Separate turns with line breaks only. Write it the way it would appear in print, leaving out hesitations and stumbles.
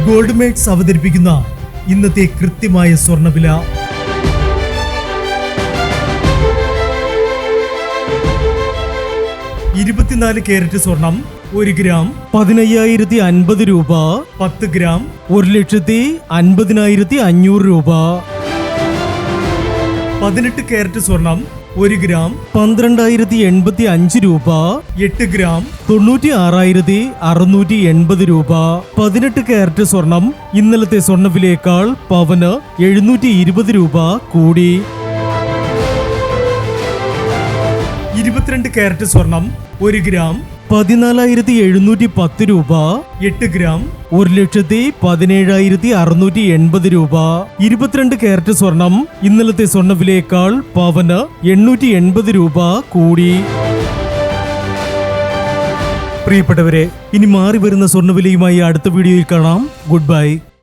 Gold makes അവതരിപ്പിക്കുന്ന ഇന്നത്തെ കൃത്യമായ സ്വർണ്ണവില. 24 കാരറ്റ് സ്വർണം 1 ഗ്രാം 15,050 രൂപ. 10 ഗ്രാം 1,50,500 രൂപ. 18 കാരറ്റ് സ്വർണം 1 ഗ്രാം 12,085 രൂപ. 8 ഗ്രാം 96,680 രൂപ. 18 കാരറ്റ് സ്വർണം ഇന്നലത്തെ സ്വർണ്ണവിലയേക്കാൾ പവന് 720 രൂപ കൂടി. 22 കാരറ്റ് സ്വർണം 1 ഗ്രാം 14,710 രൂപ. 8 ഗ്രാം 1,17,680 രൂപ. 22 കാരറ്റ് സ്വർണം ഇന്നലത്തെ സ്വർണ്ണവിലയേക്കാൾ പവന് 880 രൂപ കൂടി. പ്രിയപ്പെട്ടവരെ, ഇനി മാറി വരുന്ന സ്വർണ്ണവിലയുമായി അടുത്ത വീഡിയോയിൽ കാണാം. Good bye.